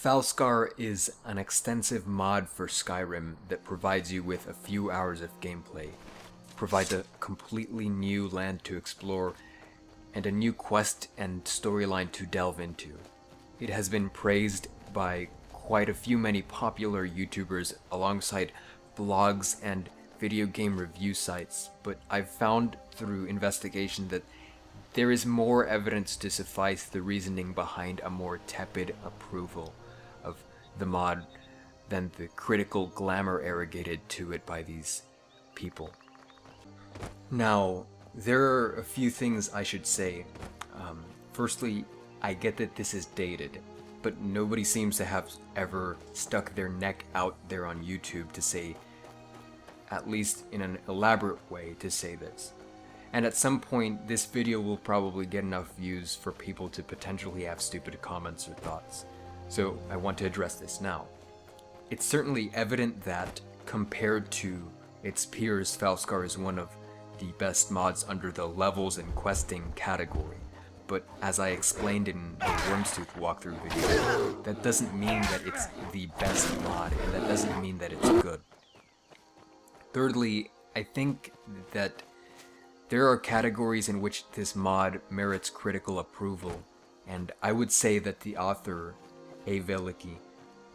Falskaar is an extensive mod for Skyrim that provides you with a few hours of gameplay, provides a completely new land to explore, and a new quest and storyline to delve into. It has been praised by quite a few many popular YouTubers alongside blogs and video game review sites, but I've found through investigation that there is more evidence to suffice the reasoning behind a more tepid approval of the mod than the critical glamour arrogated to it by these people. Now, there are a few things I should say. Firstly, I get that this is dated, but nobody seems to have ever stuck their neck out there on YouTube to say, at least in an elaborate way, to say this. And at some point, this video will probably get enough views for people to potentially have stupid comments or thoughts. So I want to address this now. It's certainly evident that, compared to its peers, Falskaar is one of the best mods under the levels and questing category. But as I explained in the Wormstooth walkthrough video, that doesn't mean that it's the best mod, and that doesn't mean that it's good. Thirdly, I think that there are categories in which this mod merits critical approval, and I would say that the author, Fallacy,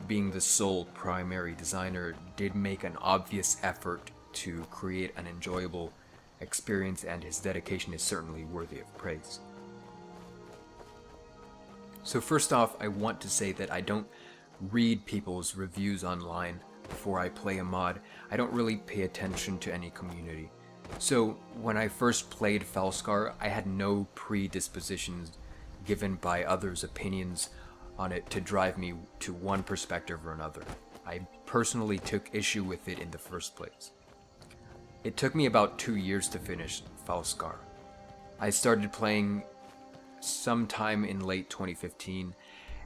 being the sole primary designer, did make an obvious effort to create an enjoyable experience, and his dedication is certainly worthy of praise. So first off, I want to say that I don't read people's reviews online before I play a mod. I don't really pay attention to any community. So when I first played Falskaar, I had no predispositions given by others' opinions on it to drive me to one perspective or another. I personally took issue with it in the first place. It took me about 2 years to finish Falskaar. I started playing sometime in late 2015,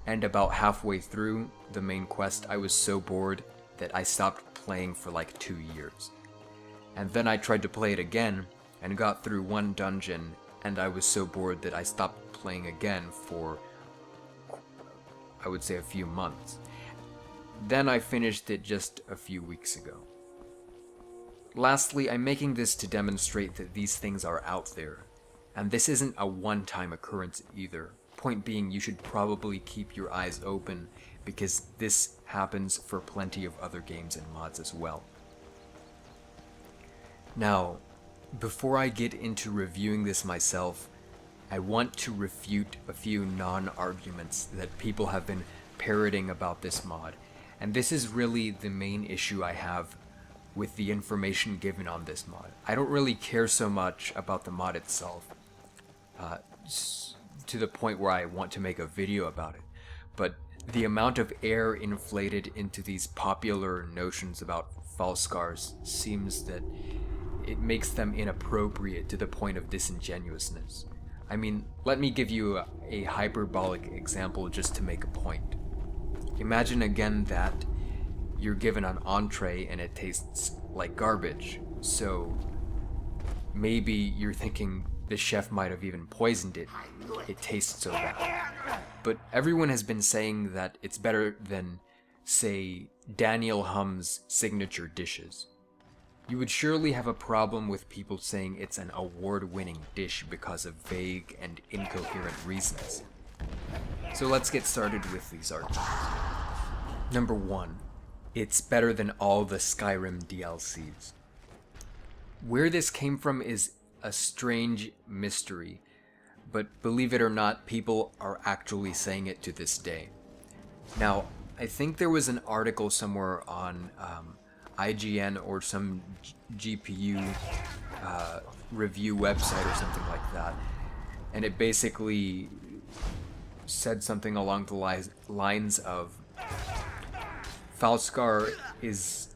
and about halfway through the main quest I was so bored that I stopped playing for like 2 years. And then I tried to play it again and got through one dungeon, and I was so bored that I stopped playing again for, I would say, a few months. Then I finished it just a few weeks ago. Lastly, I'm making this to demonstrate that these things are out there, and this isn't a one-time occurrence either. Point being, you should probably keep your eyes open, because this happens for plenty of other games and mods as well. Now, before I get into reviewing this myself, I want to refute a few non-arguments that people have been parroting about this mod, and this is really the main issue I have with the information given on this mod. I don't really care so much about the mod itself, to the point where I want to make a video about it, but the amount of air inflated into these popular notions about Falskaars seems that it makes them inappropriate to the point of disingenuousness. I mean, let me give you a hyperbolic example just to make a point. Imagine again that you're given an entree and it tastes like garbage, so maybe you're thinking the chef might have even poisoned it. It tastes so bad. But everyone has been saying that it's better than, say, Daniel Hum's signature dishes. You would surely have a problem with people saying it's an award-winning dish because of vague and incoherent reasons. So let's get started with these arguments. Number 1. It's better than all the Skyrim DLCs. Where this came from is a strange mystery, but believe it or not, people are actually saying it to this day. Now, I think there was an article somewhere on IGN or some GPU review website or something like that, and it basically said something along the lines of Falskaar is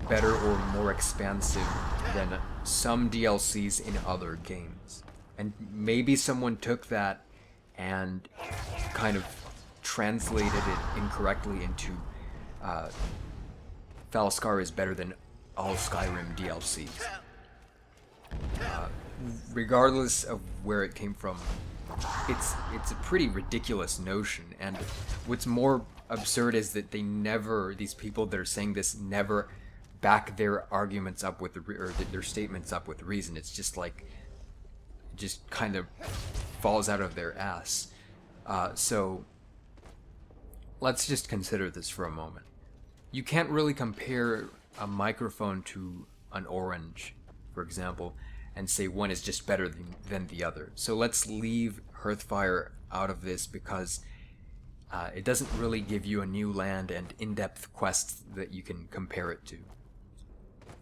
better or more expansive than some DLCs in other games. And maybe someone took that and kind of translated it incorrectly into Falskaar is better than all Skyrim DLCs. Regardless of where it came from, it's a pretty ridiculous notion, and what's more absurd is that these people that are saying this never back their arguments up with their statements up with reason. It's just like, it just kind of falls out of their ass. So let's just consider this for a moment. You can't really compare a microphone to an orange, for example, and say one is just better than the other. So let's leave Hearthfire out of this, because it doesn't really give you a new land and in-depth quests that you can compare it to.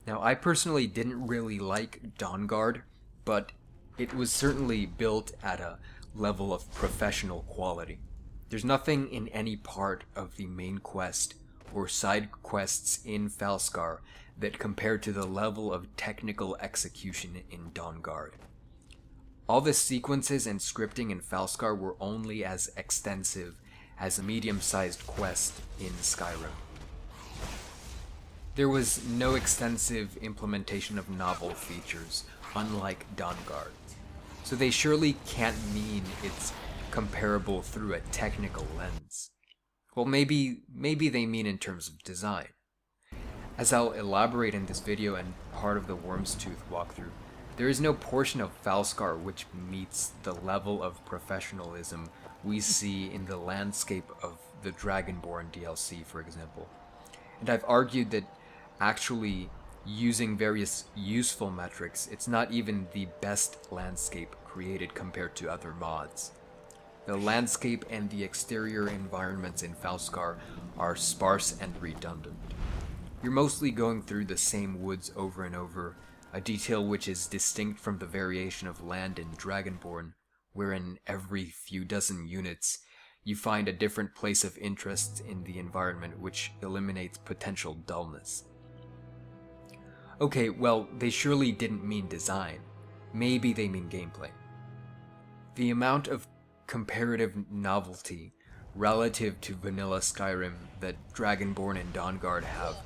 Now, I personally didn't really like Dawnguard, but it was certainly built at a level of professional quality. There's nothing in any part of the main quest or side quests in Falskaar that compare to the level of technical execution in Dawnguard. All the sequences and scripting in Falskaar were only as extensive as a medium-sized quest in Skyrim. There was no extensive implementation of novel features, unlike Dawnguard. So they surely can't mean it's comparable through a technical lens. Well, maybe they mean in terms of design. As I'll elaborate in this video and part of the Worm's Tooth walkthrough, there is no portion of Falskaar which meets the level of professionalism we see in the landscape of the Dragonborn DLC, for example. And I've argued that actually using various useful metrics, it's not even the best landscape created compared to other mods. The landscape and the exterior environments in Falskaar are sparse and redundant. You're mostly going through the same woods over and over, a detail which is distinct from the variation of land in Dragonborn, wherein every few dozen units you find a different place of interest in the environment, which eliminates potential dullness. Okay, well, they surely didn't mean design. Maybe they mean gameplay. The amount of comparative novelty relative to vanilla Skyrim that Dragonborn and Dawnguard have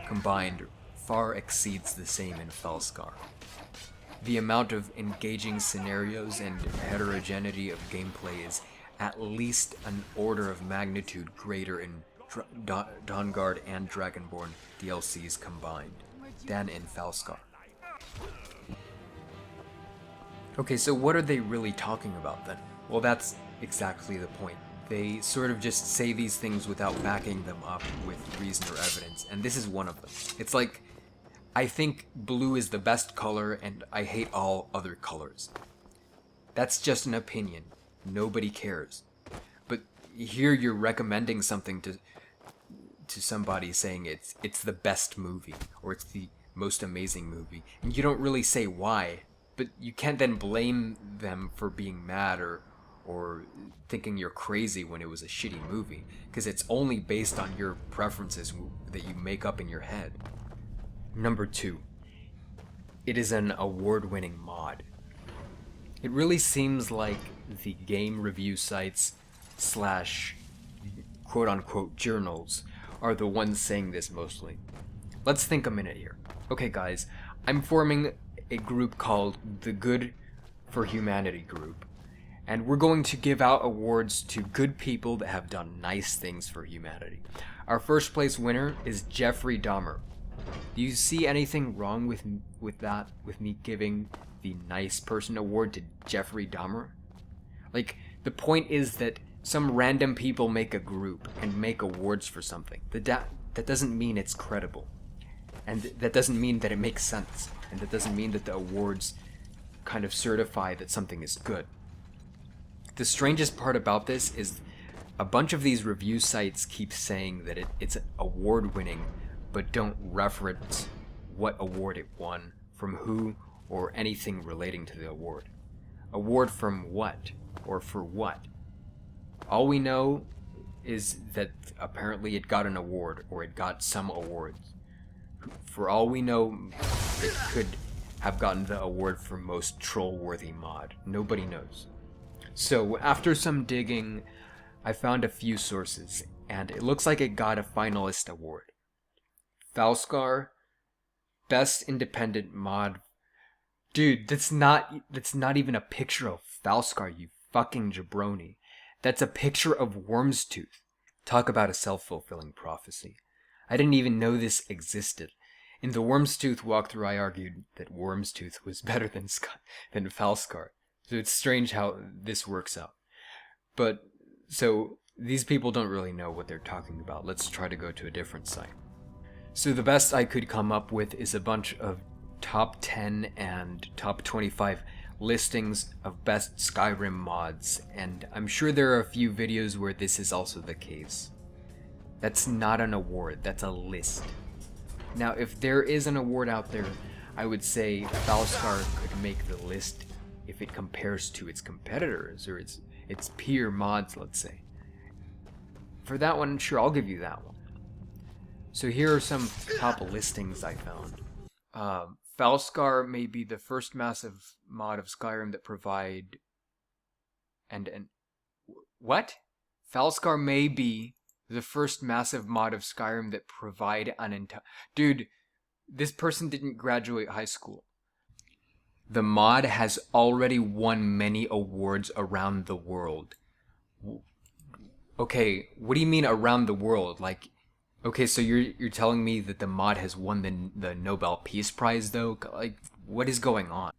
combined far exceeds the same in Falskaar. The amount of engaging scenarios and heterogeneity of gameplay is at least an order of magnitude greater in Dawnguard and Dragonborn DLCs combined than in Falskaar. Okay, so what are they really talking about then? Well, that's exactly the point. They sort of just say these things without backing them up with reason or evidence, and this is one of them. It's like, I think blue is the best color and I hate all other colors. That's just an opinion. Nobody cares. But here you're recommending something to somebody, saying it's the best movie or it's the most amazing movie, and you don't really say why, but you can't then blame them for being mad or thinking you're crazy when it was a shitty movie, because it's only based on your preferences that you make up in your head. Number 2. It is an award-winning mod. It really seems like the game review sites / quote-unquote journals are the ones saying this mostly. Let's think a minute here. Okay guys, I'm forming a group called the Good for Humanity group, and we're going to give out awards to good people that have done nice things for humanity. Our first place winner is Jeffrey Dahmer. Do you see anything wrong with me giving the nice person award to Jeffrey Dahmer? Like, the point is that some random people make a group and make awards for something. That doesn't mean it's credible. And that doesn't mean that it makes sense. And that doesn't mean that the awards kind of certify that something is good. The strangest part about this is a bunch of these review sites keep saying that it's award-winning, but don't reference what award it won, from who, or anything relating to the award. Award from what, or for what? All we know is that apparently it got an award, or it got some awards. For all we know, it could have gotten the award for most troll-worthy mod. Nobody knows. So, after some digging, I found a few sources, and it looks like it got a finalist award. Falskaar, Best Independent Mod. Dude, that's not even a picture of Falskaar, you fucking jabroni. That's a picture of Wormstooth. Talk about a self-fulfilling prophecy. I didn't even know this existed. In the Wormstooth walkthrough, I argued that Wormstooth was better than Falskaar. So it's strange how this works out. But, so, these people don't really know what they're talking about. Let's try to go to a different site. So the best I could come up with is a bunch of top 10 and top 25 listings of best Skyrim mods, and I'm sure there are a few videos where this is also the case. That's not an award, that's a list. Now, if there is an award out there, I would say Falskaar could make the list if it compares to its competitors, or its peer mods, let's say. For that one, sure, I'll give you that one. So here are some top listings I found. Falskaar may be the first massive mod of Skyrim that provide... What? Falskaar may be the first massive mod of Skyrim that provide an entire... Dude, this person didn't graduate high school. The mod has already won many awards around the world. Okay, what do you mean around the world? Like... Okay, so you're telling me that the mod has won the Nobel Peace Prize, though? Like, what is going on?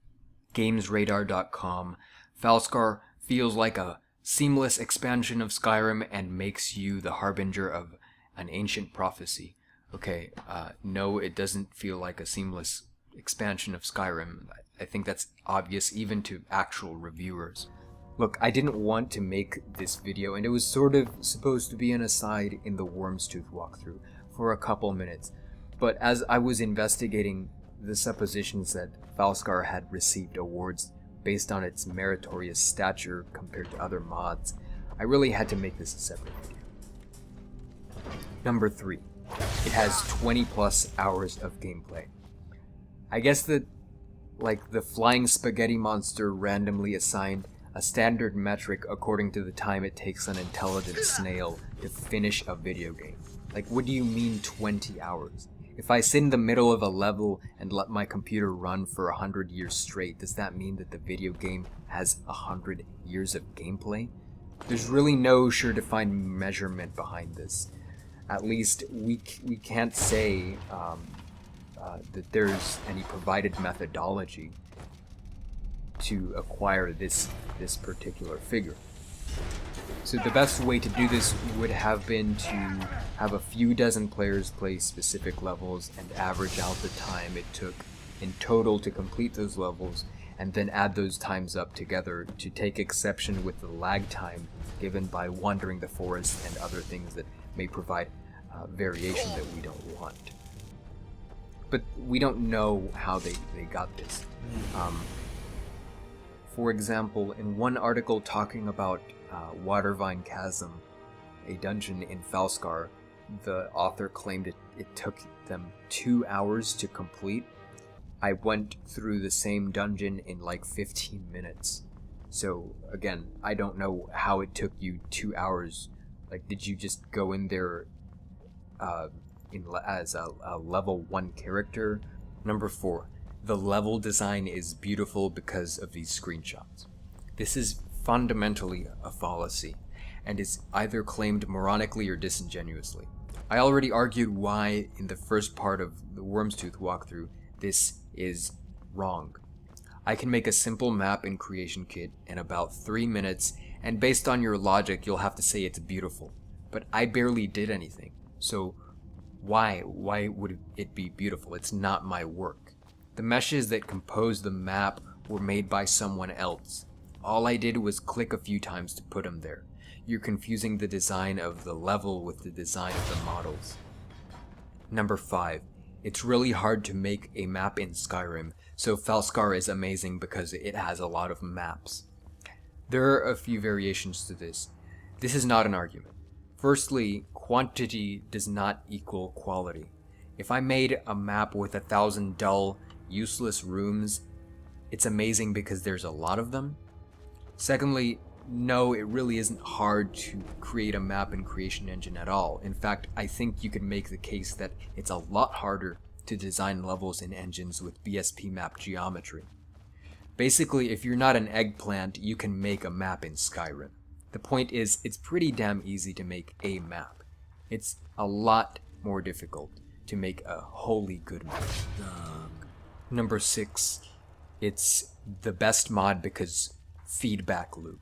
GamesRadar.com. Falskaar feels like a seamless expansion of Skyrim and makes you the harbinger of an ancient prophecy. Okay, no, it doesn't feel like a seamless expansion of Skyrim. I think that's obvious even to actual reviewers. Look, I didn't want to make this video, and it was sort of supposed to be an aside in the Wormstooth walkthrough for a couple minutes, but as I was investigating the suppositions that Falskaar had received awards based on its meritorious stature compared to other mods, I really had to make this a separate video. Number 3. It has 20 plus hours of gameplay. I guess that, like, the flying spaghetti monster randomly assigned a standard metric according to the time it takes an intelligent snail to finish a video game. Like, what do you mean 20 hours? If I sit in the middle of a level and let my computer run for 100 years straight, does that mean that the video game has 100 years of gameplay? There's really no sure-defined measurement behind this. At least we can't say that there's any provided methodology to acquire this particular figure. So the best way to do this would have been to have a few dozen players play specific levels and average out the time it took in total to complete those levels, and then add those times up together to take exception with the lag time given by wandering the forest and other things that may provide variation that we don't want. But we don't know how they got this. For example, in one article talking about Watervine Chasm, a dungeon in Falskaar, the author claimed it took them 2 hours to complete. I went through the same dungeon in like 15 minutes. So again, I don't know how it took you 2 hours. Like, did you just go in there as a level 1 character? Number 4. The level design is beautiful because of these screenshots. This is fundamentally a fallacy, and is either claimed moronically or disingenuously. I already argued why in the first part of the Wormstooth walkthrough this is wrong. I can make a simple map in Creation Kit in about 3 minutes, and based on your logic you'll have to say it's beautiful. But I barely did anything, so why would it be beautiful? It's not my work. The meshes that compose the map were made by someone else. All I did was click a few times to put them there. You're confusing the design of the level with the design of the models. Number 5. It's really hard to make a map in Skyrim, so Falskaar is amazing because it has a lot of maps. There are a few variations to this. This is not an argument. Firstly, quantity does not equal quality. If I made a map with 1,000 dull, useless rooms, it's amazing because there's a lot of them. Secondly, no, it really isn't hard to create a map in Creation Engine at all. In fact, I think you could make the case that it's a lot harder to design levels in engines with BSP map geometry. Basically, if you're not an eggplant, you can make a map in Skyrim. The point is, it's pretty damn easy to make a map. It's a lot more difficult to make a wholly good map. Number 6, it's the best mod because feedback loop.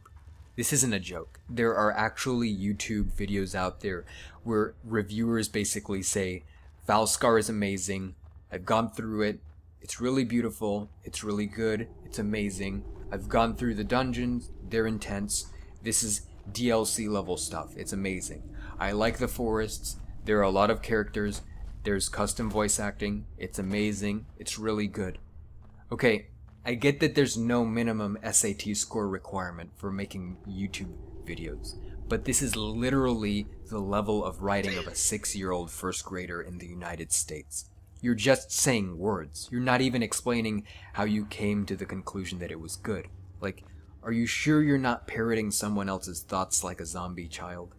This isn't a joke. There are actually YouTube videos out there where reviewers basically say, Falskaar is amazing, I've gone through it, it's really beautiful, it's really good, it's amazing, I've gone through the dungeons, they're intense, this is DLC level stuff, it's amazing. I like the forests, there are a lot of characters, there's custom voice acting, it's amazing, it's really good. Okay, I get that there's no minimum SAT score requirement for making YouTube videos, but this is literally the level of writing of a 6-year-old first grader in the United States. You're just saying words. You're not even explaining how you came to the conclusion that it was good. Like, are you sure you're not parroting someone else's thoughts like a zombie child?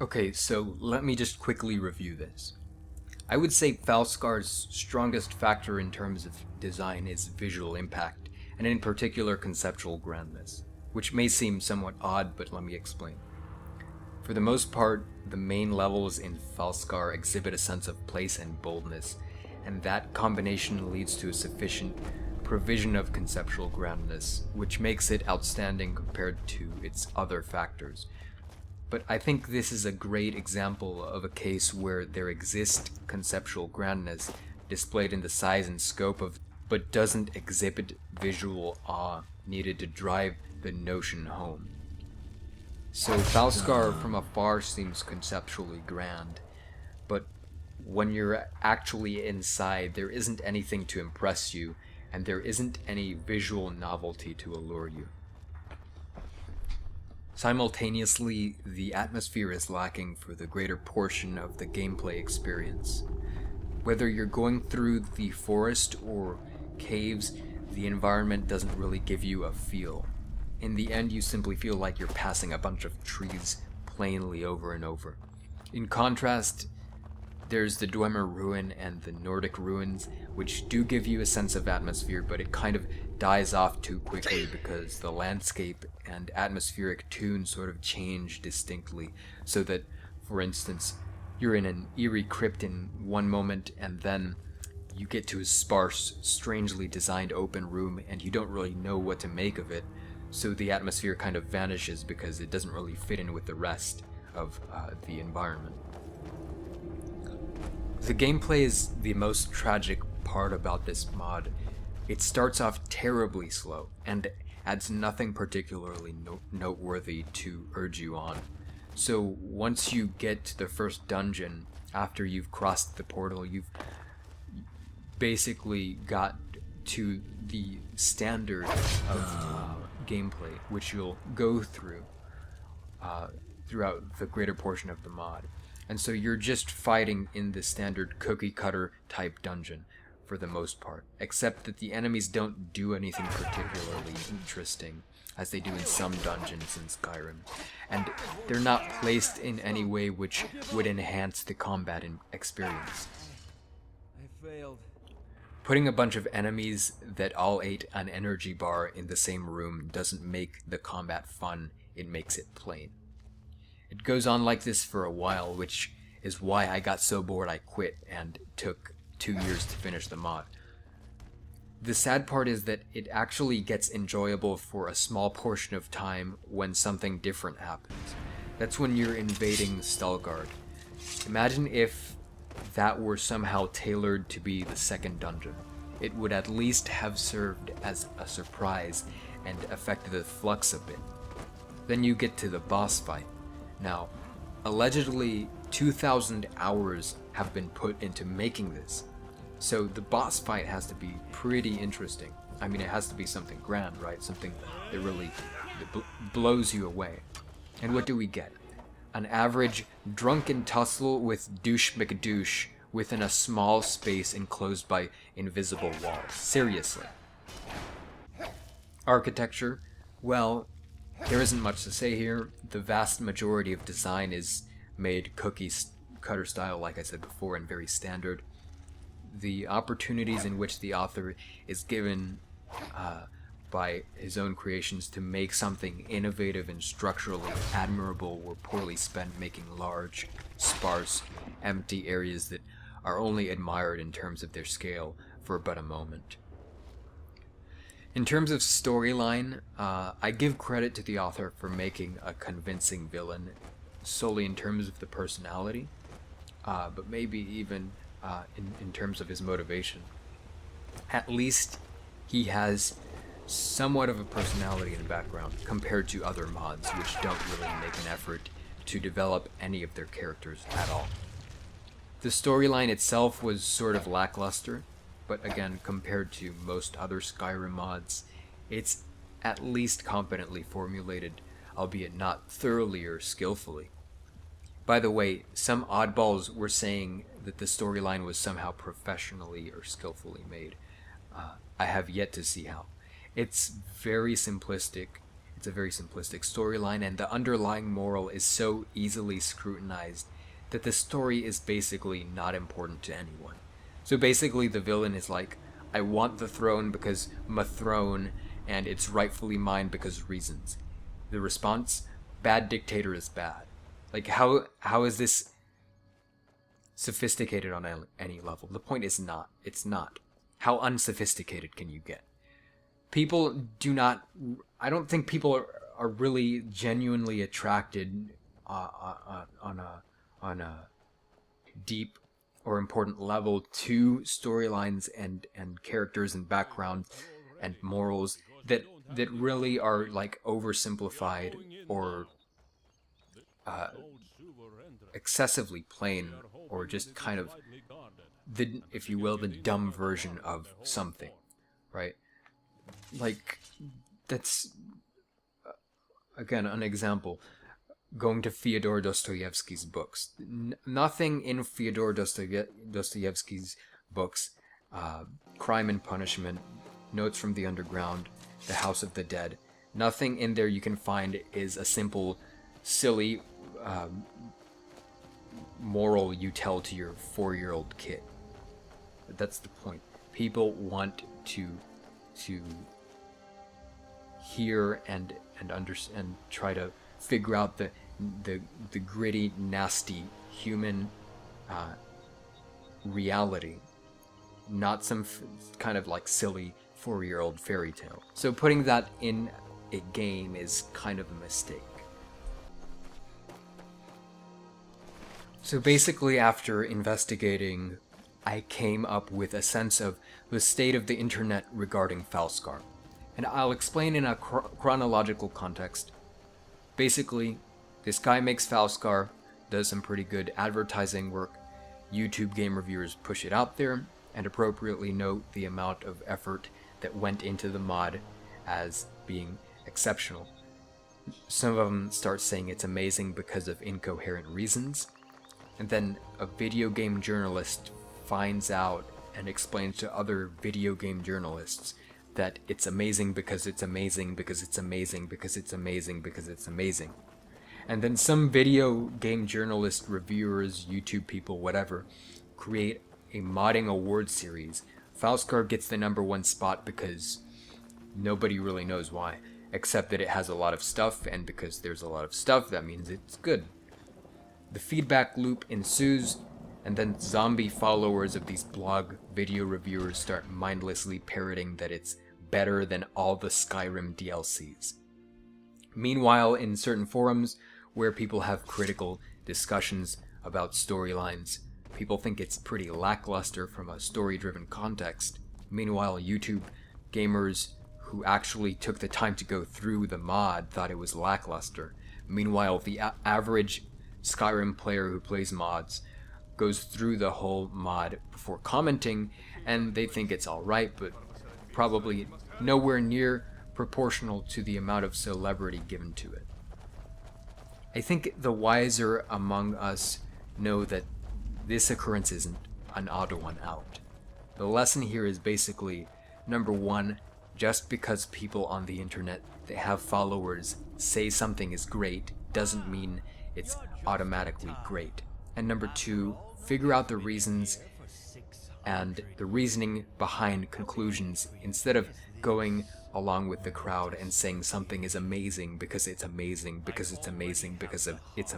Okay, so let me just quickly review this. I would say Falskaar's strongest factor in terms of design is visual impact, and in particular conceptual grandness, which may seem somewhat odd, but let me explain. For the most part, the main levels in Falskaar exhibit a sense of place and boldness, and that combination leads to a sufficient provision of conceptual grandness, which makes it outstanding compared to its other factors. But I think this is a great example of a case where there exists conceptual grandness displayed in the size and scope of, but doesn't exhibit visual awe needed to drive the notion home. So Falskaar from afar seems conceptually grand, but when you're actually inside, there isn't anything to impress you, and there isn't any visual novelty to allure you. Simultaneously, the atmosphere is lacking for the greater portion of the gameplay experience. Whether you're going through the forest or caves, the environment doesn't really give you a feel. In the end, you simply feel like you're passing a bunch of trees plainly over and over. In contrast, there's the Dwemer Ruin and the Nordic ruins, which do give you a sense of atmosphere, but it kind of dies off too quickly because the landscape and atmospheric tune sort of change distinctly, so that, for instance, you're in an eerie crypt in one moment, and then you get to a sparse, strangely designed open room, and you don't really know what to make of it, so the atmosphere kind of vanishes because it doesn't really fit in with the rest of the environment. The gameplay is the most tragic part about this mod. It starts off terribly slow and adds nothing particularly noteworthy to urge you on. So once you get to the first dungeon, after you've crossed the portal, you've basically got to the standard of gameplay, which you'll go through throughout the greater portion of the mod. And so you're just fighting in the standard cookie cutter type dungeon for the most part, except that the enemies don't do anything particularly interesting as they do in some dungeons in Skyrim, and they're not placed in any way which would enhance the combat experience. I failed. Putting a bunch of enemies that all ate an energy bar in the same room doesn't make the combat fun, it makes it plain. It goes on like this for a while, which is why I got so bored I quit and took 2 years to finish the mod. The sad part is that it actually gets enjoyable for a small portion of time when something different happens. That's when you're invading Stalgard. Imagine if that were somehow tailored to be the second dungeon. It would at least have served as a surprise and affected the flux a bit. Then you get to the boss fight. Now, allegedly 2,000 hours have been put into making this, so the boss fight has to be pretty interesting. I mean, it has to be something grand, right? Something that really blows you away. And what do we get? An average drunken tussle with douche McDouche within a small space enclosed by invisible walls. Seriously. Architecture? Well, there isn't much to say here. The vast majority of design is made cookie cutter style, like I said before, and very standard. The opportunities in which the author is given by his own creations to make something innovative and structurally admirable were poorly spent making large, sparse, empty areas that are only admired in terms of their scale for but a moment. In terms of storyline, I give credit to the author for making a convincing villain solely in terms of the personality, but maybe even in terms of his motivation. At least he has somewhat of a personality in the background compared to other mods which don't really make an effort to develop any of their characters at all. The storyline itself was sort of lackluster, but again, compared to most other Skyrim mods, it's at least competently formulated, albeit not thoroughly or skillfully. By the way, some oddballs were saying that the storyline was somehow professionally or skillfully made. I have yet to see how. It's very simplistic. It's a very simplistic storyline, and the underlying moral is so easily scrutinized that the story is basically not important to anyone. So basically the villain is like, I want the throne because I'm a throne, and it's rightfully mine because reasons. The response, bad dictator is bad. Like, how is this sophisticated on any level? The point is not. It's not. How unsophisticated can you get? People do not... I don't think people are really genuinely attracted on a deep or important level to storylines and characters and background and morals that really are like oversimplified or excessively plain, or just kind of the, if you will, the dumb version of something, right? Like, that's again an example. Going to Fyodor Dostoevsky's books. Nothing in Fyodor Dostoevsky's books, Crime and Punishment, Notes from the Underground, The House of the Dead, nothing in there you can find is a simple, silly moral you tell to your 4-year-old kid. That's the point. People want to hear and understand and try to figure out the gritty, nasty human reality, not some kind of like silly 4-year-old fairy tale. So putting that in a game is kind of a mistake. So basically, after investigating, I came up with a sense of the state of the internet regarding Falskaar, and I'll explain in a chronological context. Basically, this guy makes Falskaar, does some pretty good advertising work, YouTube game reviewers push it out there, and appropriately note the amount of effort that went into the mod as being exceptional. Some of them start saying it's amazing because of incoherent reasons, and then a video game journalist finds out and explains to other video game journalists that it's amazing because it's amazing because it's amazing because it's amazing because it's amazing. And then some video game journalist, reviewers, YouTube people, whatever, create a modding award series. Falskaar gets the #1 spot because nobody really knows why, except that it has a lot of stuff, and because there's a lot of stuff, that means it's good. The feedback loop ensues, and then zombie followers of these blog video reviewers start mindlessly parroting that it's better than all the Skyrim DLCs. Meanwhile, in certain forums where people have critical discussions about storylines, people think it's pretty lackluster from a story-driven context. Meanwhile, YouTube gamers who actually took the time to go through the mod thought it was lackluster. Meanwhile, the average Skyrim player who plays mods goes through the whole mod before commenting, and they think it's alright, but probably nowhere near proportional to the amount of celebrity given to it. I think the wiser among us know that this occurrence isn't an odd one out. The lesson here is basically, #1, just because people on the internet that have followers say something is great doesn't mean it's automatically great. And #2, figure out the reasons and the reasoning behind conclusions instead of going along with the crowd and saying something is amazing because it's amazing because it's amazing because of it's